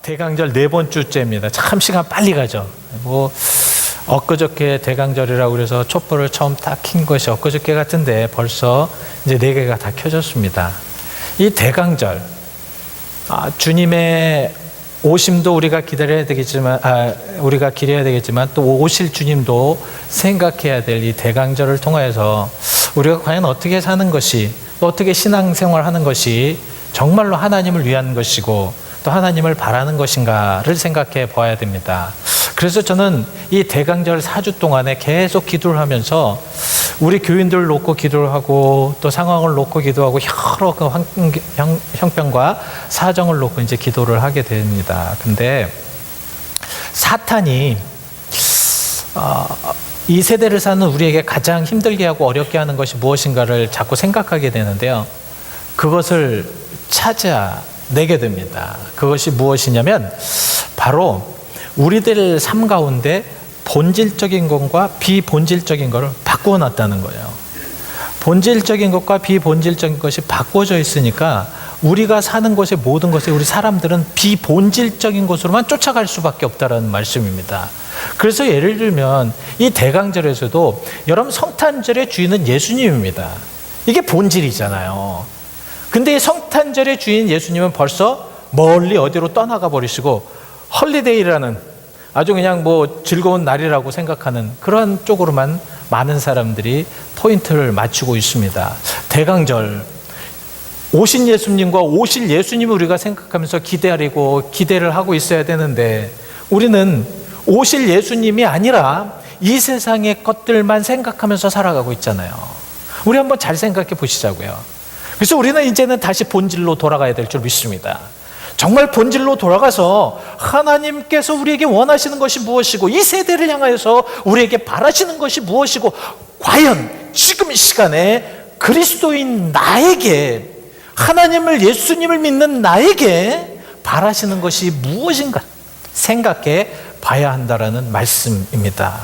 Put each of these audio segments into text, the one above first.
대강절 네 번째입니다. 참 시간 빨리 가죠. 엊그저께 대강절이라고 그래서 촛불을 처음 딱 킨 것이 엊그저께 같은데 벌써 이제 4개가 다 켜졌습니다. 이 대강절, 주님의 오심도 우리가 기다려야 되겠지만, 우리가 기려야 되겠지만 또 오실 주님도 생각해야 될 이 대강절을 통해서 우리가 과연 어떻게 사는 것이, 또 어떻게 신앙생활 하는 것이 정말로 하나님을 위한 것이고 또 하나님을 바라는 것인가를 생각해 봐야 됩니다. 그래서 저는 이 대강절 4주 동안에 계속 기도를 하면서 우리 교인들을 놓고 기도를 하고 또 상황을 놓고 기도하고 여러 그 형편과 사정을 놓고 이제 기도를 하게 됩니다. 근데 사탄이 이 세대를 사는 우리에게 가장 힘들게 하고 어렵게 하는 것이 무엇인가를 자꾸 생각하게 되는데요. 그것을 찾아내게 됩니다. 그것이 무엇이냐면 바로 우리들 삶 가운데 본질적인 것과 비본질적인 것을 바꾸어 놨다는 거예요. 본질적인 것과 비본질적인 것이 바꿔져 있으니까 우리가 사는 것의 모든 것에 우리 사람들은 비본질적인 것으로만 쫓아갈 수밖에 없다는 말씀입니다. 그래서 예를 들면 이 대강절에서도 여러분 성탄절의 주인은 예수님입니다. 이게 본질이잖아요. 근데 이 성탄절의 주인 예수님은 벌써 멀리 어디로 떠나가 버리시고 헐리데이라는 아주 그냥 즐거운 날이라고 생각하는 그런 쪽으로만 많은 사람들이 포인트를 맞추고 있습니다. 대강절, 오신 예수님과 오실 예수님을 우리가 생각하면서 기대를 하고 있어야 되는데 우리는 오실 예수님이 아니라 이 세상의 것들만 생각하면서 살아가고 있잖아요. 우리 한번 잘 생각해 보시자고요. 그래서 우리는 이제는 다시 본질로 돌아가야 될 줄 믿습니다. 정말 본질로 돌아가서 하나님께서 우리에게 원하시는 것이 무엇이고 이 세대를 향하여서 우리에게 바라시는 것이 무엇이고 과연 지금 이 시간에 그리스도인 나에게 하나님을 예수님을 믿는 나에게 바라시는 것이 무엇인가 생각해 봐야 한다라는 말씀입니다.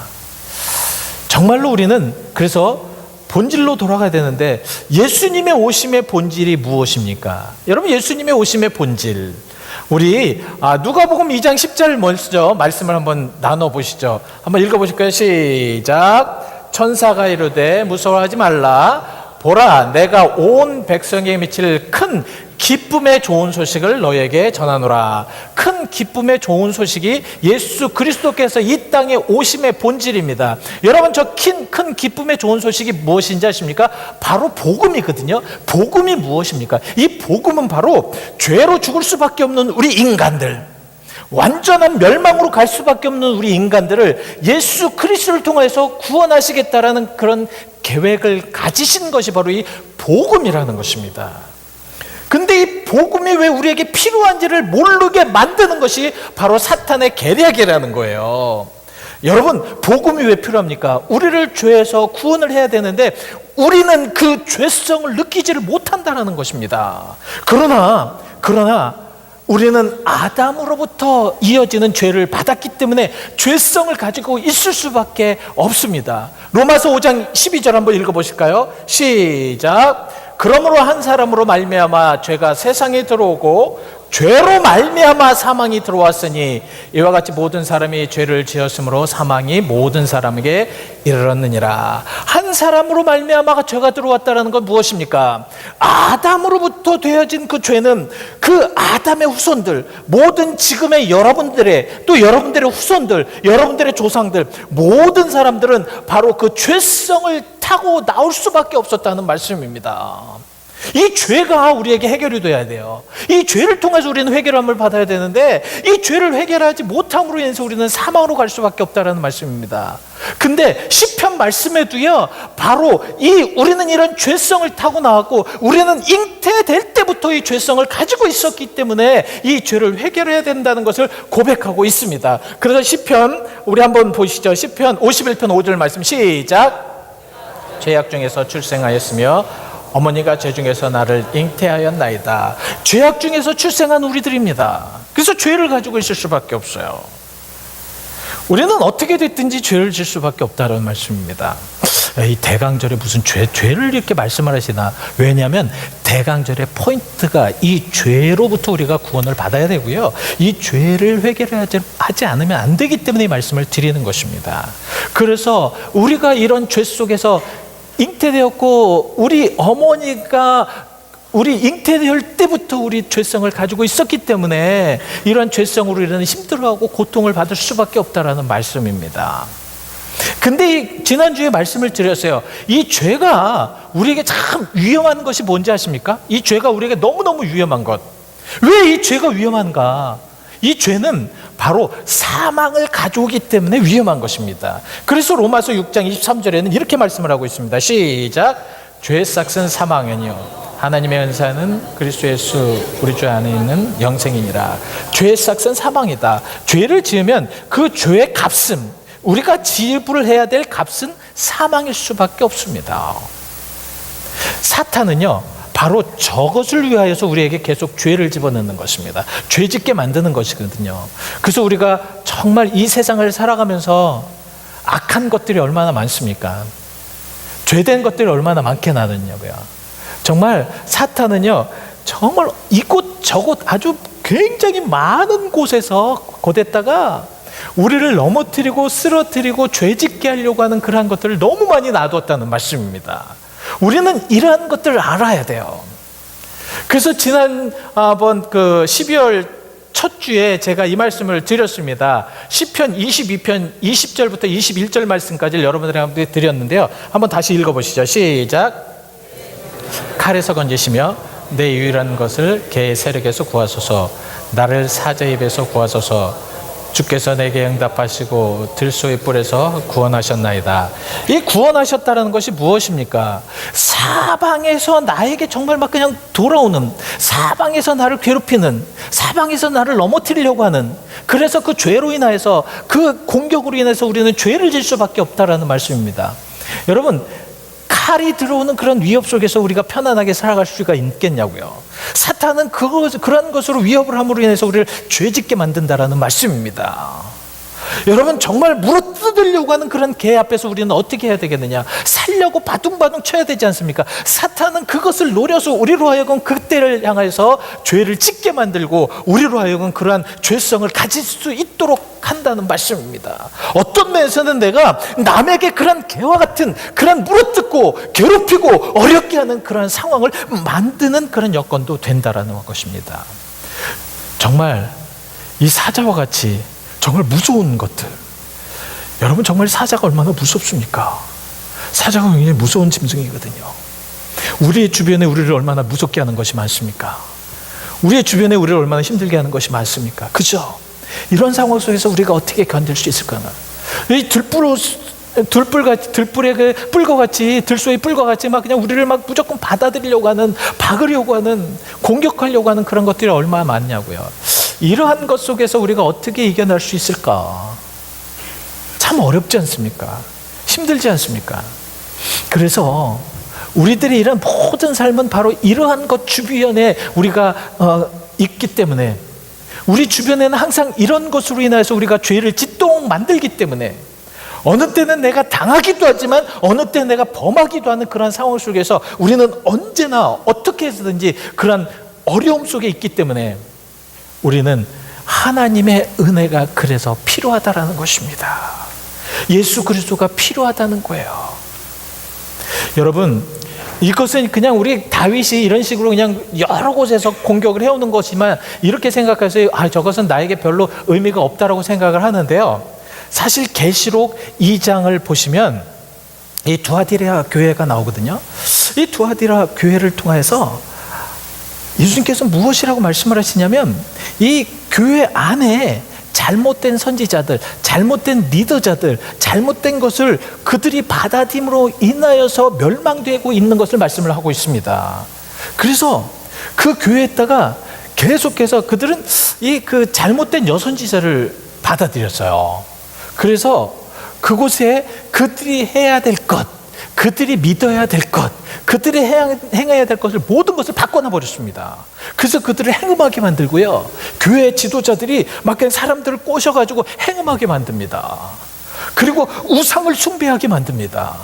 정말로 우리는 그래서 본질로 돌아가야 되는데 예수님의 오심의 본질이 무엇입니까? 여러분 예수님의 오심의 본질 우리 누가복음 2장 10절 먼저 말씀을 한번 나눠보시죠. 한번 읽어보실까요? 시작. 천사가 이르되 무서워하지 말라. 보라 내가 온 백성에게 미칠 큰 기쁨의 좋은 소식을 너에게 전하노라. 큰 기쁨의 좋은 소식이 예수 그리스도께서 이 땅에 오심의 본질입니다. 여러분 저 큰 기쁨의 좋은 소식이 무엇인지 아십니까? 바로 복음이거든요. 복음이 무엇입니까? 이 복음은 바로 죄로 죽을 수밖에 없는 우리 인간들, 완전한 멸망으로 갈 수밖에 없는 우리 인간들을 예수 그리스도를 통해서 구원하시겠다라는 그런 계획을 가지신 것이 바로 이 복음이라는 것입니다. 근데 이 복음이 왜 우리에게 필요한지를 모르게 만드는 것이 바로 사탄의 계략이라는 거예요. 여러분 복음이 왜 필요합니까? 우리를 죄에서 구원을 해야 되는데 우리는 그 죄성을 느끼지를 못한다는 것입니다. 그러나 우리는 아담으로부터 이어지는 죄를 받았기 때문에 죄성을 가지고 있을 수밖에 없습니다. 로마서 5장 12절 한번 읽어보실까요? 시작. 그러므로 한 사람으로 말미암아 죄가 세상에 들어오고 죄로 말미암아 사망이 들어왔으니 이와 같이 모든 사람이 죄를 지었으므로 사망이 모든 사람에게 이르렀느니라. 한 사람으로 말미암아가 죄가 들어왔다는 건 무엇입니까? 아담으로부터 되어진 그 죄는 그 아담의 후손들, 모든 지금의 여러분들의 또 여러분들의 후손들, 여러분들의 조상들, 모든 사람들은 바로 그 죄성을 타고 나올 수밖에 없었다는 말씀입니다. 이 죄가 우리에게 해결이 돼야 돼요. 이 죄를 통해서 우리는 해결함을 받아야 되는데 이 죄를 해결하지 못함으로 인해서 우리는 사망으로 갈 수밖에 없다는 말씀입니다. 근데 시편 말씀에도요 바로 우리는 이런 죄성을 타고 나왔고 우리는 잉태될 때부터 이 죄성을 가지고 있었기 때문에 이 죄를 해결해야 된다는 것을 고백하고 있습니다. 그래서 시편 우리 한번 보시죠. 시편 51편 5절 말씀 시작. 죄악 중에서 출생하였으며 어머니가 죄 중에서 나를 잉태하였나이다. 죄악 중에서 출생한 우리들입니다. 그래서 죄를 가지고 있을 수밖에 없어요. 우리는 어떻게 됐든지 죄를 질 수밖에 없다는 말씀입니다. 이 대강절에 무슨 죄를 이렇게 말씀을 하시나? 왜냐하면 대강절의 포인트가 이 죄로부터 우리가 구원을 받아야 되고요, 이 죄를 회개하지 않으면 안 되기 때문에 이 말씀을 드리는 것입니다. 그래서 우리가 이런 죄 속에서 잉태되었고, 우리 어머니가 우리 잉태될 때부터 우리 죄성을 가지고 있었기 때문에 이런 죄성으로 우리는 힘들어하고 고통을 받을 수밖에 없다라는 말씀입니다. 근데 지난주에 말씀을 드렸어요. 이 죄가 우리에게 참 위험한 것이 뭔지 아십니까? 이 죄가 우리에게 너무너무 위험한 것. 왜 이 죄가 위험한가? 이 죄는 바로 사망을 가져오기 때문에 위험한 것입니다. 그래서 로마서 6장 23절에는 이렇게 말씀을 하고 있습니다. 시작. 죄의 싹은 사망이요 하나님의 은사는 그리스도 예수 우리 주 안에 있는 영생이니라. 죄의 싹은 사망이다. 죄를 지으면 그 죄의 값은, 우리가 지불을 해야 될 값은 사망일 수밖에 없습니다. 사탄은요, 바로 저것을 위하여서 우리에게 계속 죄를 집어넣는 것입니다. 죄 짓게 만드는 것이거든요. 그래서 우리가 정말 이 세상을 살아가면서 악한 것들이 얼마나 많습니까? 죄된 것들이 얼마나 많게 나느냐고요. 정말 사탄은요, 정말 이곳 저곳 아주 굉장히 많은 곳에서 거댔다가 우리를 넘어뜨리고 쓰러뜨리고 죄짓게 하려고 하는 그러한 것들을 너무 많이 놔두었다는 말씀입니다. 우리는 이러한 것들을 알아야 돼요. 그래서 지난번 12월 첫 주에 제가 이 말씀을 드렸습니다. 시편 22편 20절부터 21절 말씀까지 여러분들한테 드렸는데요, 한번 다시 읽어보시죠. 시작. 칼에서 건지시며 내 유일한 것을 개의 세력에서 구하소서. 나를 사자의 입에서 구하소서. 주께서 내게 응답하시고 들소의 뿔에서 구원하셨나이다. 이 구원하셨다는 것이 무엇입니까? 사방에서 나에게 정말 막 그냥 돌아오는, 사방에서 나를 괴롭히는, 사방에서 나를 넘어뜨리려고 하는, 그래서 그 죄로 인해서, 그 공격으로 인해서 우리는 죄를 질 수밖에 없다라는 말씀입니다. 여러분, 칼이 들어오는 그런 위협 속에서 우리가 편안하게 살아갈 수가 있겠냐고요. 사탄은 그런 것으로 위협을 함으로 인해서 우리를 죄짓게 만든다라는 말씀입니다. 여러분, 정말 물어뜯으려고 하는 그런 개 앞에서 우리는 어떻게 해야 되겠느냐? 살려고 바둥바둥 쳐야 되지 않습니까? 사탄은 그것을 노려서 우리로 하여금 그때를 향해서 죄를 짓게 만들고 우리로 하여금 그러한 죄성을 가질 수 있도록 한다는 말씀입니다. 어떤 면에서는 내가 남에게 그런 개와 같은 그런 물어뜯고 괴롭히고 어렵게 하는 그런 상황을 만드는 그런 여건도 된다라는 것입니다. 정말 이 사자와 같이 정말 무서운 것들, 여러분, 정말 사자가 얼마나 무섭습니까? 사자가 굉장히 무서운 짐승이거든요. 우리의 주변에 우리를 얼마나 무섭게 하는 것이 많습니까? 우리의 주변에 우리를 얼마나 힘들게 하는 것이 많습니까? 그죠? 이런 상황 속에서 우리가 어떻게 견딜 수 있을까나? 이 들불의 그 뿔과 같이, 들소의 뿔과 같이 막 그냥 우리를 막 무조건 받아들이려고 하는, 박으려고 하는, 공격하려고 하는 그런 것들이 얼마나 많냐고요. 이러한 것 속에서 우리가 어떻게 이겨낼 수 있을까? 참 어렵지 않습니까? 힘들지 않습니까? 그래서 우리들이 이런 모든 삶은 바로 이러한 것 주변에 우리가 있기 때문에, 우리 주변에는 항상 이런 것으로 인해서 우리가 죄를 짓도록 만들기 때문에, 어느 때는 내가 당하기도 하지만 어느 때는 내가 범하기도 하는 그런 상황 속에서 우리는 언제나 어떻게 해서든지 그런 어려움 속에 있기 때문에 우리는 하나님의 은혜가 그래서 필요하다라는 것입니다. 예수 그리스도가 필요하다는 거예요. 여러분, 이것은 그냥 우리 다윗이 이런 식으로 그냥 여러 곳에서 공격을 해오는 것이지만 이렇게 생각해서 저것은 나에게 별로 의미가 없다라고 생각을 하는데요, 사실 계시록 2장을 보시면 이 두아디라 교회가 나오거든요. 이 두아디라 교회를 통해서 예수님께서 무엇이라고 말씀을 하시냐면, 이 교회 안에 잘못된 선지자들, 잘못된 리더자들, 잘못된 것을 그들이 받아들임으로 인하여서 멸망되고 있는 것을 말씀을 하고 있습니다. 그래서 그 교회에다가 계속해서 그들은 그 잘못된 여선지자를 받아들였어요. 그래서 그곳에 그들이 해야 될 것, 그들이 믿어야 될 것, 그들이 행해야 될 것을 모든 것을 바꿔놔 버렸습니다. 그래서 그들을 행음하게 만들고요, 교회 지도자들이 막 그냥 사람들을 꼬셔가지고 행음하게 만듭니다. 그리고 우상을 숭배하게 만듭니다.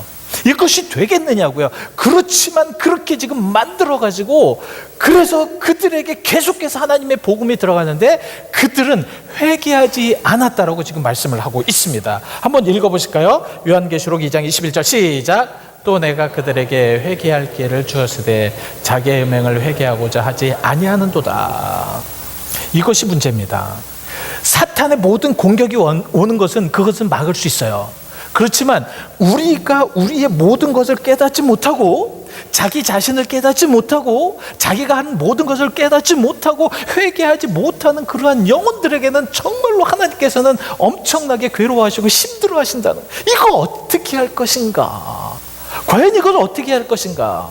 이것이 되겠느냐고요. 그렇지만 그렇게 지금 만들어가지고, 그래서 그들에게 계속해서 하나님의 복음이 들어가는데 그들은 회개하지 않았다라고 지금 말씀을 하고 있습니다. 한번 읽어보실까요? 요한계시록 2장 21절 시작. 또 내가 그들에게 회개할 기회를 주었으되 자기의 음행을 회개하고자 하지 아니하는도다. 이것이 문제입니다. 사탄의 모든 공격이 오는 것은 그것은 막을 수 있어요. 그렇지만 우리가 우리의 모든 것을 깨닫지 못하고, 자기 자신을 깨닫지 못하고, 자기가 한 모든 것을 깨닫지 못하고 회개하지 못하는 그러한 영혼들에게는 정말로 하나님께서는 엄청나게 괴로워하시고 힘들어하신다는, 이거 어떻게 할 것인가? 과연 이걸 어떻게 할 것인가?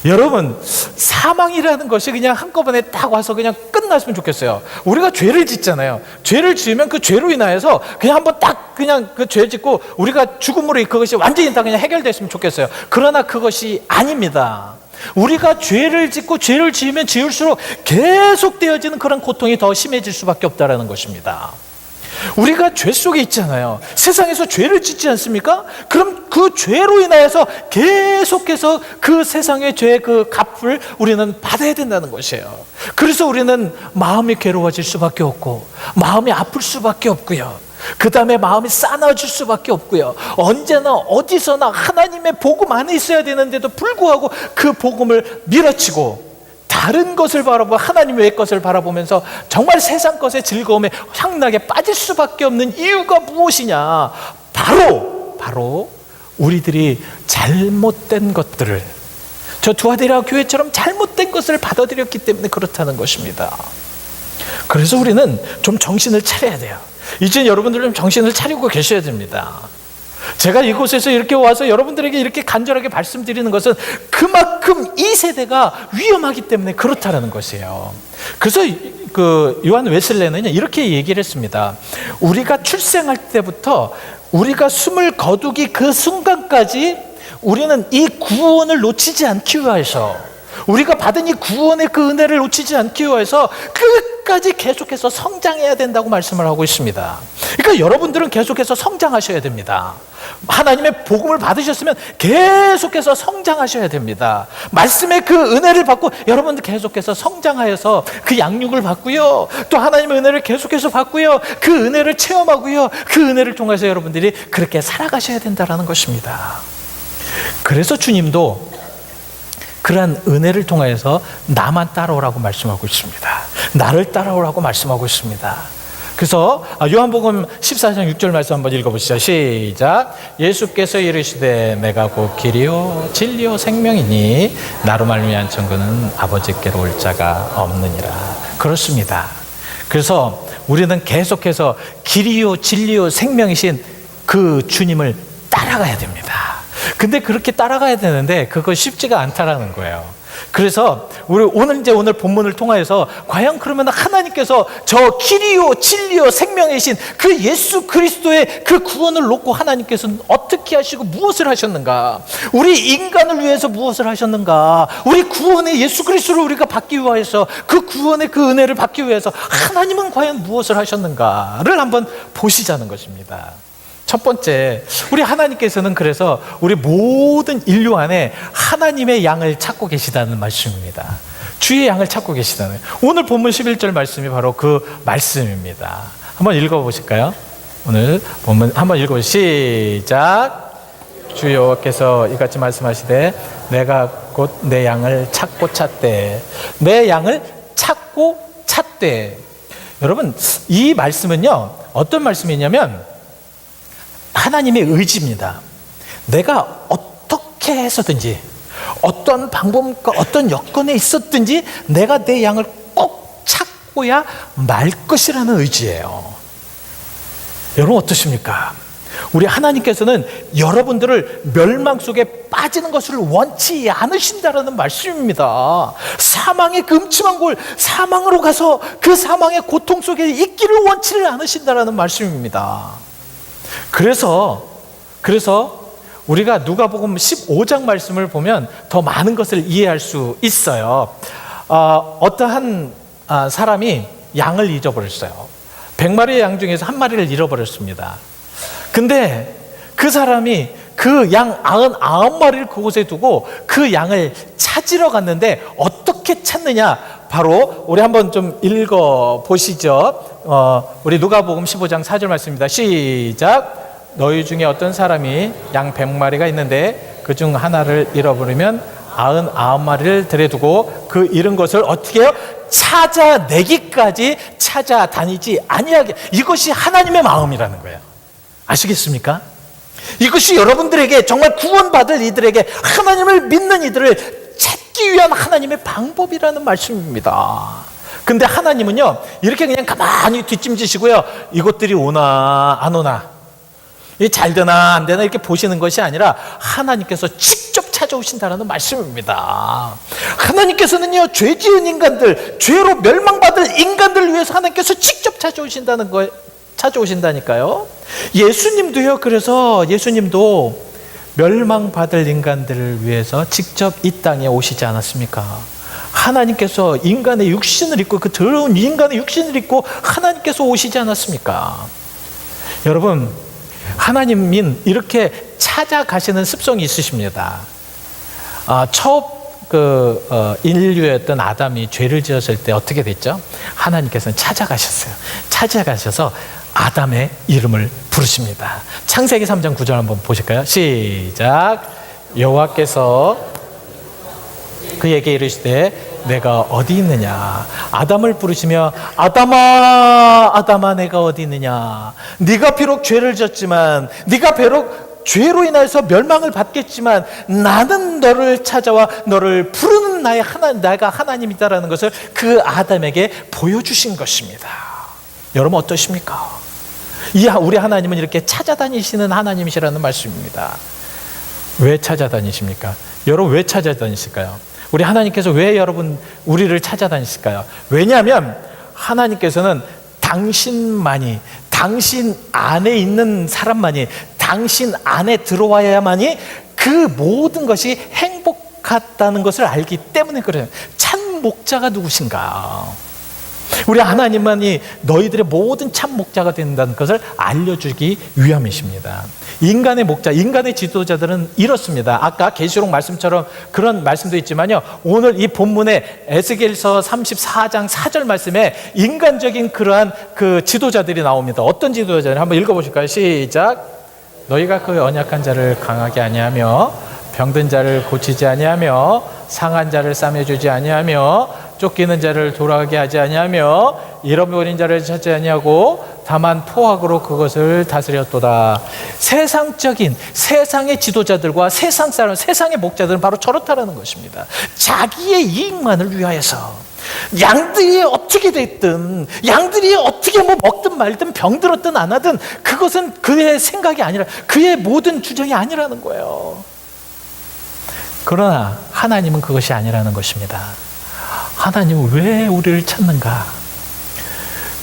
여러분, 사망이라는 것이 그냥 한꺼번에 딱 와서 그냥 끝났으면 좋겠어요. 우리가 죄를 짓잖아요. 죄를 지으면 그 죄로 인하여서 그냥 한번 딱 그냥 그 죄 짓고 우리가 죽음으로 그것이 완전히 다 그냥 해결됐으면 좋겠어요. 그러나 그것이 아닙니다. 우리가 죄를 짓고 죄를 지으면 지을수록 계속되어지는 그런 고통이 더 심해질 수밖에 없다는 것입니다. 우리가 죄 속에 있잖아요. 세상에서 죄를 짓지 않습니까? 그럼 그 죄로 인하여서 계속해서 그 세상의 죄의 그 값을 우리는 받아야 된다는 것이에요. 그래서 우리는 마음이 괴로워질 수밖에 없고, 마음이 아플 수밖에 없고요, 그 다음에 마음이 싸나워질 수밖에 없고요, 언제나 어디서나 하나님의 복음 안에 있어야 되는데도 불구하고 그 복음을 밀어치고 다른 것을 바라보고 하나님 외의 것을 바라보면서 정말 세상 것의 즐거움에 향락에 빠질 수밖에 없는 이유가 무엇이냐? 바로 우리들이 잘못된 것들을, 저 두아디라 교회처럼 잘못된 것을 받아들였기 때문에 그렇다는 것입니다. 그래서 우리는 좀 정신을 차려야 돼요. 이제 여러분들 좀 정신을 차리고 계셔야 됩니다. 제가 이곳에서 이렇게 와서 여러분들에게 이렇게 간절하게 말씀드리는 것은 그만큼 이 세대가 위험하기 때문에 그렇다는 것이에요. 그래서 그 요한 웨슬레는 이렇게 얘기를 했습니다. 우리가 출생할 때부터 우리가 숨을 거두기 그 순간까지 우리는 이 구원을 놓치지 않기 위해서, 우리가 받은 이 구원의 그 은혜를 놓치지 않기 위해서 끝까지 계속해서 성장해야 된다고 말씀을 하고 있습니다. 그러니까 여러분들은 계속해서 성장하셔야 됩니다. 하나님의 복음을 받으셨으면 계속해서 성장하셔야 됩니다. 말씀의 그 은혜를 받고 여러분들 계속해서 성장하여서 그 양육을 받고요, 또 하나님의 은혜를 계속해서 받고요, 그 은혜를 체험하고요, 그 은혜를 통해서 여러분들이 그렇게 살아가셔야 된다는 것입니다. 그래서 주님도 그러한 은혜를 통해서 나만 따라오라고 말씀하고 있습니다. 나를 따라오라고 말씀하고 있습니다. 그래서 요한복음 14장 6절 말씀 한번 읽어보시죠. 시작. 예수께서 이르시되 내가 곧 길이요 진리요 생명이니 나로 말미암아 천국은 아버지께로 올 자가 없느니라. 그렇습니다. 그래서 우리는 계속해서 길이요 진리요 생명이신 그 주님을 따라가야 됩니다. 근데 그렇게 따라가야 되는데 그거 쉽지가 않다라는 거예요. 그래서 우리 오늘 본문을 통해서 과연 그러면 하나님께서 저 길이요 진리요 생명이신 그 예수 그리스도의 그 구원을 놓고 하나님께서는 어떻게 하시고 무엇을 하셨는가? 우리 인간을 위해서 무엇을 하셨는가? 우리 구원의 예수 그리스도를 우리가 받기 위해서, 그 구원의 그 은혜를 받기 위해서 하나님은 과연 무엇을 하셨는가를 한번 보시자는 것입니다. 첫 번째, 우리 하나님께서는 그래서 우리 모든 인류 안에 하나님의 양을 찾고 계시다는 말씀입니다. 주의 양을 찾고 계시다는, 오늘 본문 11절 말씀이 바로 그 말씀입니다. 한번 읽어보실까요? 오늘 본문 한번 읽어보시죠. 시작. 주 여호와께서 이같이 말씀하시되 내가 곧 내 양을 찾고 찾되, 내 양을 찾고 찾되. 여러분, 이 말씀은요 어떤 말씀이냐면 하나님의 의지입니다. 내가 어떻게 해서든지, 어떤 방법과 어떤 여건에 있었든지 내가 내 양을 꼭 찾고야 말 것이라는 의지예요. 여러분 어떠십니까? 우리 하나님께서는 여러분들을 멸망 속에 빠지는 것을 원치 않으신다라는 말씀입니다. 사망의 그 음침한 곳, 사망으로 가서 그 사망의 고통 속에 있기를 원치를 않으신다라는 말씀입니다. 그래서 우리가 누가복음 15장 말씀을 보면 더 많은 것을 이해할 수 있어요. 어떠한 사람이 양을 잊어버렸어요. 100마리의 양 중에서 한 마리를 잃어버렸습니다. 근데 그 사람이 그 양 99마리를 그곳에 두고 그 양을 찾으러 갔는데 어떻게 찾느냐? 바로 우리 한번 좀 읽어 보시죠. 우리 누가복음 15장 4절 말씀입니다. 시작. 너희 중에 어떤 사람이 양 100마리가 있는데 그중 하나를 잃어버리면 99마리를 데려두고 그 잃은 것을 어떻게 해요? 찾아내기까지 찾아다니지 아니하게. 이것이 하나님의 마음이라는 거예요. 아시겠습니까? 이것이 여러분들에게 정말 구원받을 이들에게 하나님을 믿는 이들을 찾기 위한 하나님의 방법이라는 말씀입니다. 근데 하나님은요, 이렇게 그냥 가만히 뒷짐지시고요, 이것들이 오나 안 오나, 이게 잘 되나 안 되나 이렇게 보시는 것이 아니라 하나님께서 직접 찾아오신다는 말씀입니다. 하나님께서는요, 죄 지은 인간들, 죄로 멸망받을 인간들을 위해서 하나님께서 직접 찾아오신다는 거예요. 찾아오신다니까요. 예수님도요, 그래서 예수님도 멸망받을 인간들을 위해서 직접 이 땅에 오시지 않았습니까? 하나님께서 인간의 육신을 입고, 그 더러운 인간의 육신을 입고 하나님께서 오시지 않았습니까? 여러분, 하나님은 이렇게 찾아가시는 습성이 있으십니다. 첫 인류였던 아담이 죄를 지었을 때 어떻게 됐죠? 하나님께서는 찾아가셨어요. 찾아가셔서 아담의 이름을 부르십니다. 창세기 3장 9절 한번 보실까요? 시작. 여호와께서 그에게 이르시되 내가 어디 있느냐. 아담을 부르시며 아담아, 아담아, 내가 어디 있느냐. 네가 비록 죄를 졌지만, 네가 비록 죄로 인해서 멸망을 받겠지만 나는 너를 찾아와 너를 부르는 내가 하나님이다라는 것을 그 아담에게 보여주신 것입니다. 여러분 어떠십니까? 우리 하나님은 이렇게 찾아다니시는 하나님이시라는 말씀입니다. 왜 찾아다니십니까? 여러분 왜 찾아다니실까요? 우리 하나님께서 왜 우리를 찾아다니실까요? 왜냐하면 하나님께서는 당신만이, 당신 안에 있는 사람만이, 당신 안에 들어와야만이 그 모든 것이 행복하다는 것을 알기 때문에 그래요. 참 목자가 누구신가? 우리 하나님만이 너희들의 모든 참 목자가 된다는 것을 알려주기 위함이십니다. 인간의 목자, 인간의 지도자들은 이렇습니다. 아까 계시록 말씀처럼 그런 말씀도 있지만요, 오늘 이 본문에 에스겔서 34장 4절 말씀에 인간적인 그러한 그 지도자들이 나옵니다. 어떤 지도자들 한번 읽어보실까요? 시작. 너희가 그 연약한 자를 강하게 아니하며 병든 자를 고치지 아니하며 상한 자를 싸매주지 아니하며 쫓기는 자를 돌아가게 하지 아니하며 잃어버린 자를 찾지 아니하고 다만 포악으로 그것을 다스렸도다. 세상의 지도자들과 세상 사람, 세상의 목자들은 바로 저렇다라는 것입니다. 자기의 이익만을 위하여서 양들이 어떻게 됐든, 양들이 어떻게 먹든 말든 병들었든 안 하든 그것은 그의 생각이 아니라, 그의 모든 주장이 아니라는 거예요. 그러나 하나님은 그것이 아니라는 것입니다. 하나님은 왜 우리를 찾는가?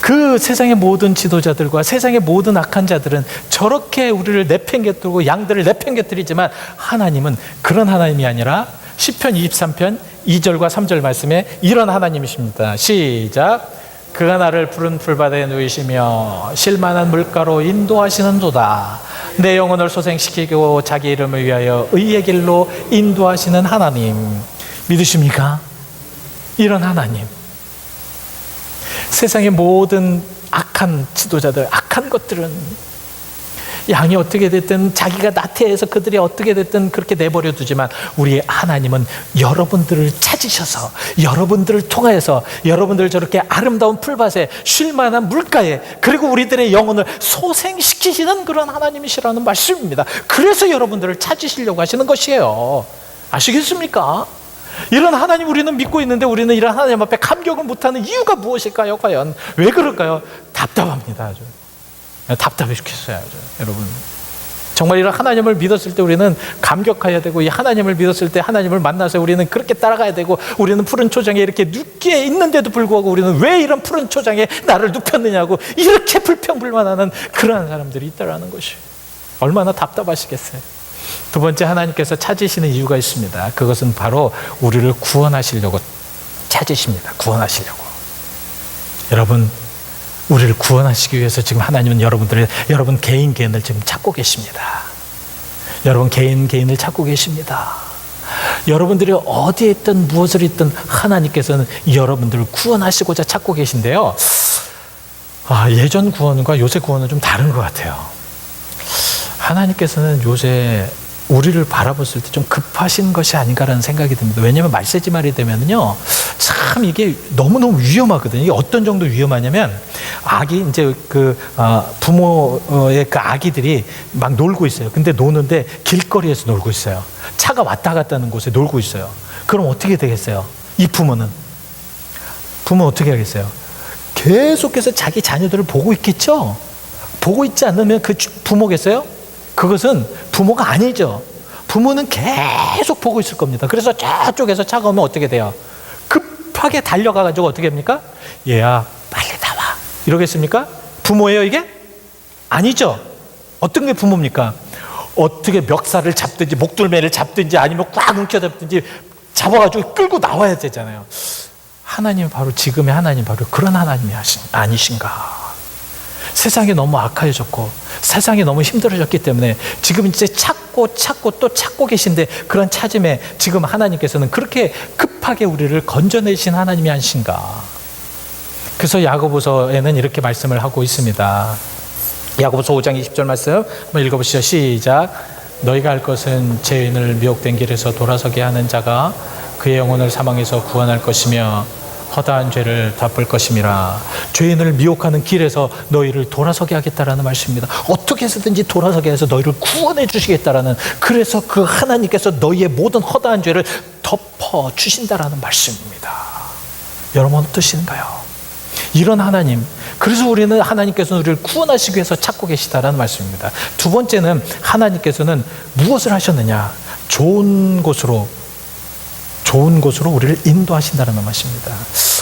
그 세상의 모든 지도자들과 세상의 모든 악한 자들은 저렇게 우리를 내팽개뜨리고 양들을 내팽개뜨리지만 하나님은 그런 하나님이 아니라 시편 23편 2절과 3절 말씀에 이런 하나님이십니다. 시작. 그가 나를 푸른 풀바다에 누이시며 실만한 물가로 인도하시는도다. 내 영혼을 소생시키고 자기 이름을 위하여 의의 길로 인도하시는 하나님. 믿으십니까? 이런 하나님. 세상의 모든 악한 지도자들, 악한 것들은 양이 어떻게 됐든 자기가 나태해서 그들이 어떻게 됐든 그렇게 내버려 두지만 우리 하나님은 여러분들을 찾으셔서 여러분들을 통하여서 여러분들 저렇게 아름다운 풀밭에 쉴만한 물가에, 그리고 우리들의 영혼을 소생시키시는 그런 하나님이시라는 말씀입니다. 그래서 여러분들을 찾으시려고 하시는 것이에요. 아시겠습니까? 이런 하나님 우리는 믿고 있는데 우리는 이런 하나님 앞에 감격을 못하는 이유가 무엇일까요? 과연 왜 그럴까요? 답답합니다. 아주 답답해 죽겠어요. 아주. 여러분 정말 이런 하나님을 믿었을 때 우리는 감격해야 되고, 이 하나님을 믿었을 때 하나님을 만나서 우리는 그렇게 따라가야 되고, 우리는 푸른 초장에 이렇게 눕게 있는데도 불구하고 우리는 왜 이런 푸른 초장에 나를 눕혔느냐고 이렇게 불평불만하는 그러한 사람들이 있다라는 것이 얼마나 답답하시겠어요. 두 번째, 하나님께서 찾으시는 이유가 있습니다. 그것은 바로 우리를 구원하시려고 찾으십니다. 구원하시려고. 여러분, 우리를 구원하시기 위해서 지금 하나님은 여러분 개인을 지금 찾고 계십니다. 여러분 개인을 찾고 계십니다. 여러분들이 어디에 있든 무엇을 있든 하나님께서는 여러분들을 구원하시고자 찾고 계신데요. 예전 구원과 요새 구원은 좀 다른 것 같아요. 하나님께서는 요새 우리를 바라봤을 때 좀 급하신 것이 아닌가라는 생각이 듭니다. 왜냐하면 말세지 말이 되면요, 참 이게 너무너무 위험하거든요. 이게 어떤 정도 위험하냐면, 아기, 이제 부모의 그 아기들이 막 놀고 있어요. 근데 노는데 길거리에서 놀고 있어요. 차가 왔다 갔다 하는 곳에 놀고 있어요. 그럼 어떻게 되겠어요? 이 부모는 어떻게 하겠어요? 계속해서 자기 자녀들을 보고 있겠죠? 보고 있지 않으면 그 부모겠어요? 그것은 부모가 아니죠. 부모는 계속 보고 있을 겁니다. 그래서 저쪽에서 차가 오면 어떻게 돼요? 급하게 달려가가지고 어떻게 합니까? 얘야, 빨리 나와. 이러겠습니까? 부모예요, 이게? 아니죠. 어떤 게 부모입니까? 어떻게 멱살을 잡든지 목둘매를 잡든지 아니면 꽉 움켜잡든지 잡아가지고 끌고 나와야 되잖아요. 하나님 바로 지금의 하나님 바로 그런 하나님이 아니신가? 세상이 너무 악해졌고 세상이 너무 힘들어졌기 때문에 지금 이제 찾고 또 찾고 계신데, 그런 찾음에 지금 하나님께서는 그렇게 급하게 우리를 건져내신 하나님이 아니신가? 그래서 야고보서에는 이렇게 말씀을 하고 있습니다. 야고보서 5장 20절 말씀 한번 읽어보시죠. 시작. 너희가 할 것은 죄인을 미혹된 길에서 돌아서게 하는 자가 그의 영혼을 사망에서 구원할 것이며 허다한 죄를 덮을 것임이라. 죄인을 미혹하는 길에서 너희를 돌아서게 하겠다라는 말씀입니다. 어떻게 해서든지 돌아서게 해서 너희를 구원해 주시겠다라는, 그래서 그 하나님께서 너희의 모든 허다한 죄를 덮어 주신다라는 말씀입니다. 여러분 어떠신가요? 이런 하나님, 그래서 우리는 하나님께서는 우리를 구원하시기 위해서 찾고 계시다라는 말씀입니다. 두 번째는 하나님께서는 무엇을 하셨느냐? 좋은 곳으로 우리를 인도하신다는 것입니다.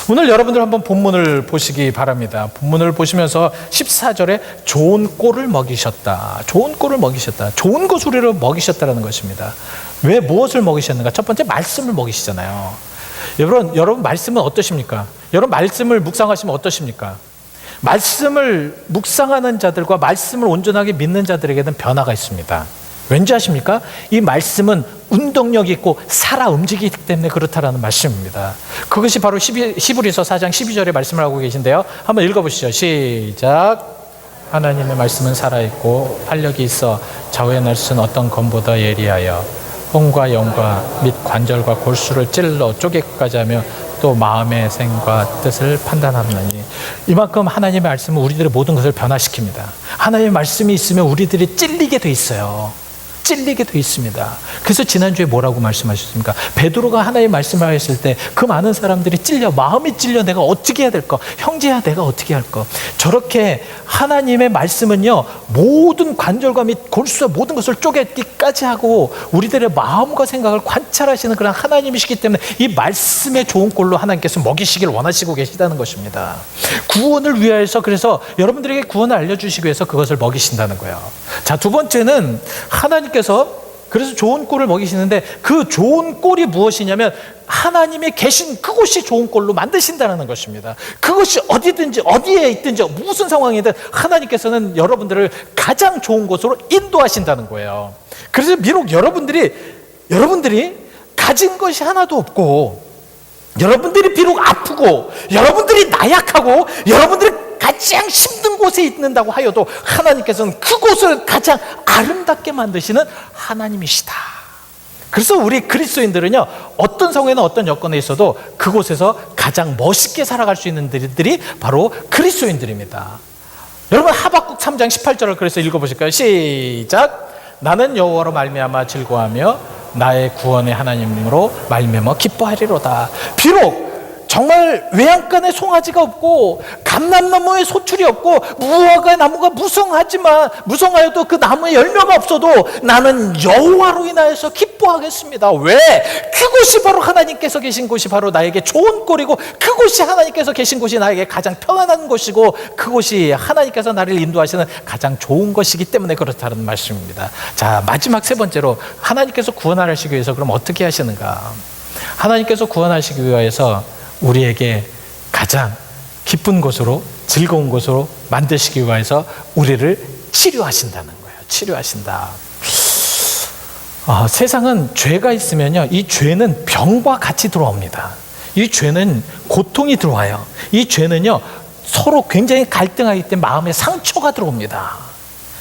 오늘 여러분들 한번 본문을 보시기 바랍니다. 본문을 보시면서 14절에 좋은 꼴을 먹이셨다. 좋은 꼴을 먹이셨다. 좋은 것을 우리를 먹이셨다는 것입니다. 왜 무엇을 먹이셨는가? 첫 번째, 말씀을 먹이시잖아요. 여러분 말씀은 어떠십니까? 여러분 말씀을 묵상하시면 어떠십니까? 말씀을 묵상하는 자들과 말씀을 온전하게 믿는 자들에게는 변화가 있습니다. 왠지 아십니까? 이 말씀은 운동력이 있고 살아 움직이기 때문에 그렇다라는 말씀입니다. 그것이 바로 히브리서 4장 12절에 말씀을 하고 계신데요. 한번 읽어보시죠. 시작. 하나님의 말씀은 살아있고 활력이 있어 좌우에 날 수는 어떤 검보다 예리하여 혼과 영과 및 관절과 골수를 찔러 쪼개기까지 하며 또 마음의 생과 뜻을 판단하느니. 이만큼 하나님의 말씀은 우리들의 모든 것을 변화시킵니다. 하나님의 말씀이 있으면 우리들이 찔리게 돼 있어요. 찔리게 돼 있습니다. 그래서 지난주에 뭐라고 말씀하셨습니까? 베드로가 하나님의 말씀을 하였을 때 그 많은 사람들이 마음이 찔려 내가 어떻게 해야 될까? 형제야 내가 어떻게 할까? 저렇게 하나님의 말씀은요, 모든 관절과 및 골수와 모든 것을 쪼개기까지 하고 우리들의 마음과 생각을 관찰하시는 그런 하나님이시기 때문에 이 말씀의 좋은 꼴로 하나님께서 먹이시길 원하시고 계시다는 것입니다. 구원을 위하여서, 그래서 여러분들에게 구원을 알려주시기 위해서 그것을 먹이신다는 거예요. 자, 두 번째는 하나님께서 그래서 좋은 꼴을 먹이시는데, 그 좋은 꼴이 무엇이냐면 하나님이 계신 그곳이 좋은 꼴로 만드신다는 것입니다. 그것이 어디든지 어디에 있든지 무슨 상황이든 하나님께서는 여러분들을 가장 좋은 곳으로 인도하신다는 거예요. 그래서 비록 여러분들이 가진 것이 하나도 없고, 여러분들이 비록 아프고, 여러분들이 나약하고, 여러분들이 가장 힘든 곳에 있는다고 하여도 하나님께서는 그곳을 가장 아름답게 만드시는 하나님이시다. 그래서 우리 그리스도인들은요, 어떤 상황에나 어떤 여건에 있어도 그곳에서 가장 멋있게 살아갈 수 있는 들이 바로 그리스도인들입니다. 여러분 하박국 3장 18절을 그래서 읽어보실까요? 시작. 나는 여호와로 말미암아 즐거워하며 나의 구원의 하나님으로 말미암아 기뻐하리로다. 비록 정말 외양간에 송아지가 없고 감람나무에 소출이 없고 무화과 나무가 무성하여도 그 나무에 열매가 없어도 나는 여호와로 인하여서 기뻐하겠습니다. 왜? 그곳이 바로 하나님께서 계신 곳이 바로 나에게 좋은 꼴이고, 그곳이 하나님께서 계신 곳이 나에게 가장 평안한 곳이고, 그곳이 하나님께서 나를 인도하시는 가장 좋은 것이기 때문에 그렇다는 말씀입니다. 자, 마지막 세 번째로, 하나님께서 구원하시기 위해서 그럼 어떻게 하시는가? 하나님께서 구원하시기 위해서 우리에게 가장 기쁜 곳으로, 즐거운 곳으로 만드시기 위해서 우리를 치료하신다는 거예요. 치료하신다. 세상은 죄가 있으면요, 이 죄는 병과 같이 들어옵니다. 이 죄는 고통이 들어와요. 이 죄는요, 서로 굉장히 갈등하기 때문에 마음에 상처가 들어옵니다.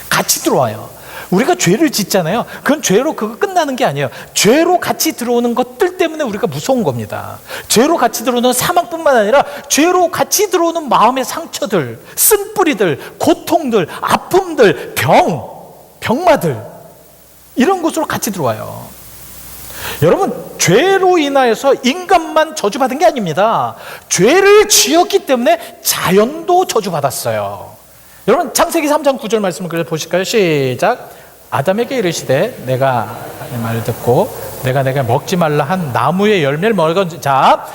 같이 들어와요. 우리가 죄를 짓잖아요. 그건 죄로 그거 끝나는 게 아니에요. 죄로 같이 들어오는 것들 때문에 우리가 무서운 겁니다. 죄로 같이 들어오는 사망뿐만 아니라 죄로 같이 들어오는 마음의 상처들, 쓴뿌리들, 고통들, 아픔들, 병마들, 이런 것으로 같이 들어와요. 여러분, 죄로 인하여서 인간만 저주받은 게 아닙니다. 죄를 지었기 때문에 자연도 저주받았어요. 여러분, 창세기 3장 9절 말씀을 보실까요? 시작. 아담에게 이르시되 내가 말을 듣고 내가 내게 먹지 말라 한 나무의 열매를 먹은 자,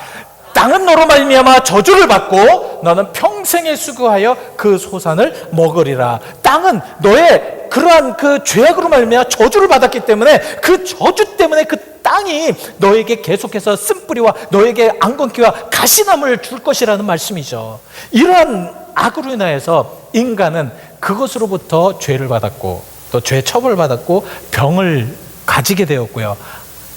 땅은 너로 말미암아 저주를 받고 너는 평생에 수고하여 그 소산을 먹으리라. 땅은 너의 그러한 그 죄악으로 말미암아 저주를 받았기 때문에 그 저주 때문에 그 땅이 너에게 계속해서 쓴뿌리와 너에게 안건기와 가시남을 줄 것이라는 말씀이죠. 이러한 악으로 인하여서 인간은 그것으로부터 죄를 받았고, 또 죄 처벌을 받았고, 병을 가지게 되었고요.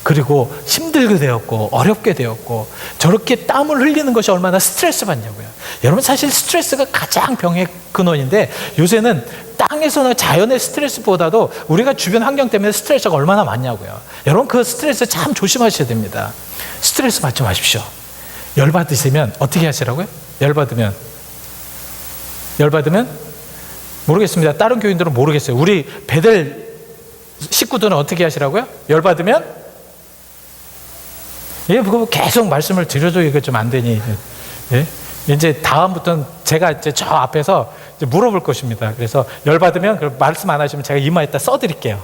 그리고 힘들게 되었고, 어렵게 되었고, 저렇게 땀을 흘리는 것이 얼마나 스트레스 받냐고요. 여러분, 사실 스트레스가 가장 병의 근원인데, 요새는 땅에서는 자연의 스트레스보다도 우리가 주변 환경 때문에 스트레스가 얼마나 많냐고요. 여러분, 그 스트레스 참 조심하셔야 됩니다. 스트레스 받지 마십시오. 열받으시면 어떻게 하시라고요? 열받으면 모르겠습니다. 다른 교인들은 모르겠어요. 우리 베델 식구들은 어떻게 하시라고요? 열받으면? 예, 그거 계속 말씀을 드려도 이거 좀 안 되니. 예? 이제 다음부터는 제가 이제 저 앞에서 이제 물어볼 것입니다. 그래서 열받으면 말씀 안 하시면 제가 이마에다 써드릴게요.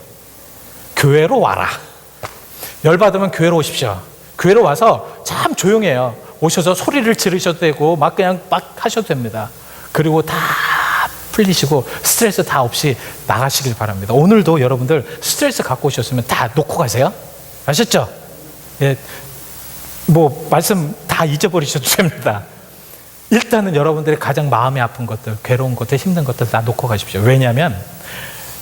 교회로 와라. 열받으면 교회로 오십시오. 교회로 와서 참 조용해요. 오셔서 소리를 지르셔도 되고 그냥 하셔도 됩니다. 그리고 다 풀리시고 스트레스 다 없이 나가시길 바랍니다. 오늘도 여러분들 스트레스 갖고 오셨으면 다 놓고 가세요. 아셨죠? 예, 말씀 다 잊어버리셔도 됩니다. 일단은 여러분들이 가장 마음이 아픈 것들, 괴로운 것들, 힘든 것들 다 놓고 가십시오. 왜냐하면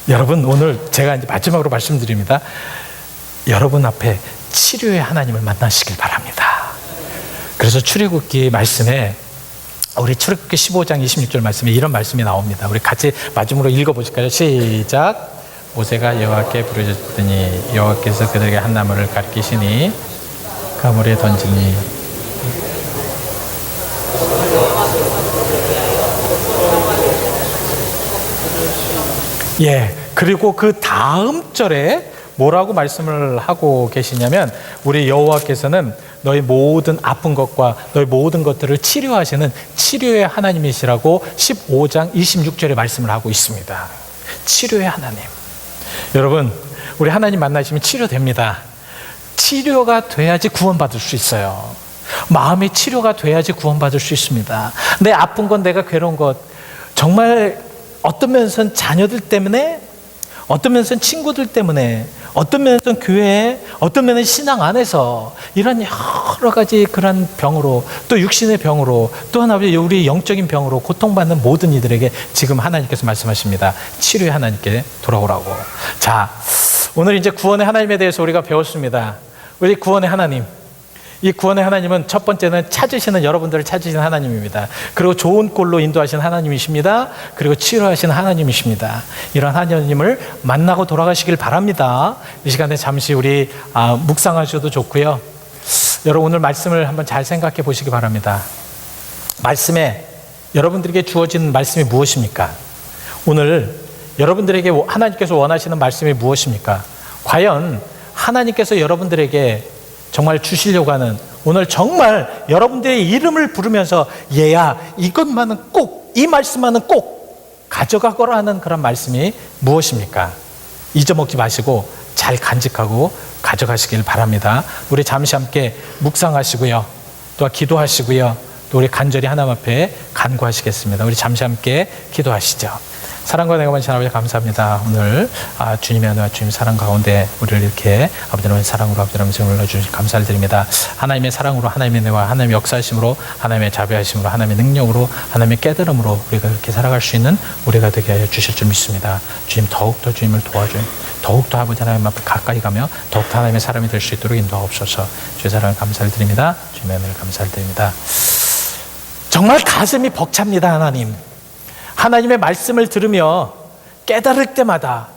여러분, 오늘 제가 이제 마지막으로 말씀드립니다. 여러분 앞에 치료의 하나님을 만나시길 바랍니다. 그래서 출애굽기 말씀에, 우리 출애굽기 15장 26절 말씀에 이런 말씀이 나옵니다. 우리 같이 마지막으로 읽어보실까요? 시작. 모세가 여호와께 부르짖더니 여호와께서 그들에게 한 나무를 가리키시니 그 물에 던지니 그리고 그 다음 절에 뭐라고 말씀을 하고 계시냐면, 우리 여호와께서는 너희 모든 아픈 것과 너희 모든 것들을 치료하시는 치료의 하나님이시라고 15장 26절에 말씀을 하고 있습니다. 치료의 하나님. 여러분, 우리 하나님 만나시면 치료됩니다. 치료가 돼야지 구원받을 수 있어요. 마음의 치료가 돼야지 구원받을 수 있습니다. 내 아픈 것, 내가 괴로운 것, 정말 어떤 면에서는 자녀들 때문에, 어떤 면에서는 친구들 때문에, 어떤 면에서는 교회, 어떤 면에는 신앙 안에서 이런 여러 가지 그런 병으로, 또 육신의 병으로, 또 하나 우리 영적인 병으로 고통받는 모든 이들에게 지금 하나님께서 말씀하십니다. 치료의 하나님께 돌아오라고. 자, 오늘 이제 구원의 하나님에 대해서 우리가 배웠습니다. 우리 구원의 하나님, 이 구원의 하나님은 첫 번째는 찾으시는, 여러분들을 찾으시는 하나님입니다. 그리고 좋은 꼴로 인도하시는 하나님이십니다. 그리고 치료하시는 하나님이십니다. 이런 하나님을 만나고 돌아가시길 바랍니다. 이 시간에 잠시 우리 묵상하셔도 좋고요. 여러분, 오늘 말씀을 한번 잘 생각해 보시기 바랍니다. 말씀에 여러분들에게 주어진 말씀이 무엇입니까? 오늘 여러분들에게 하나님께서 원하시는 말씀이 무엇입니까? 과연 하나님께서 여러분들에게 정말 주시려고 하는, 오늘 정말 여러분들의 이름을 부르면서 얘야 이것만은 꼭, 이 말씀만은 꼭 가져가거라 하는 그런 말씀이 무엇입니까? 잊어먹지 마시고 잘 간직하고 가져가시길 바랍니다. 우리 잠시 함께 묵상하시고요, 또 기도하시고요, 또 우리 간절히 하나님 앞에 간구하시겠습니다. 우리 잠시 함께 기도하시죠. 사랑과 내가 많으신 아버지 감사합니다. 오늘 주님의 은혜와 주님의 사랑 가운데 우리를 이렇게 아버지 하나님의 사랑으로 아버지 하나님의 불러주신 감사를 드립니다. 하나님의 사랑으로, 하나님의 은혜와 하나님의 역사하심으로, 하나님의 자비하심으로, 하나님의 능력으로, 하나님의 깨달음으로 우리가 그렇게 살아갈 수 있는 우리가 되게 하여 주실 줄 믿습니다. 주님 더욱더 주님을 도와줘요. 더욱더 아버지 하나님 앞에 가까이 가며 더욱더 하나님의 사람이 될 수 있도록 인도하옵소서. 주의 사랑을 감사를 드립니다. 주님의 은혜를 감사를 드립니다. 정말 가슴이 벅찹니다. 하나님의 말씀을 들으며 깨달을 때마다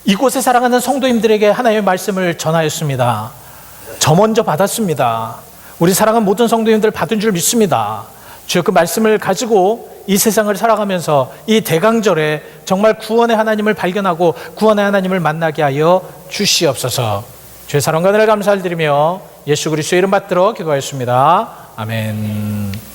이곳에 살아가는 성도님들에게 하나님의 말씀을 전하였습니다. 저 먼저 받았습니다. 우리 사랑하는 모든 성도님들 받은 줄 믿습니다. 주여 그 말씀을 가지고 이 세상을 살아가면서 이 대강절에 정말 구원의 하나님을 발견하고 구원의 하나님을 만나게 하여 주시옵소서. 주의 사랑과 은혜를 감사를 드리며 예수 그리스도의 이름 받들어 기도하였습니다. 아멘.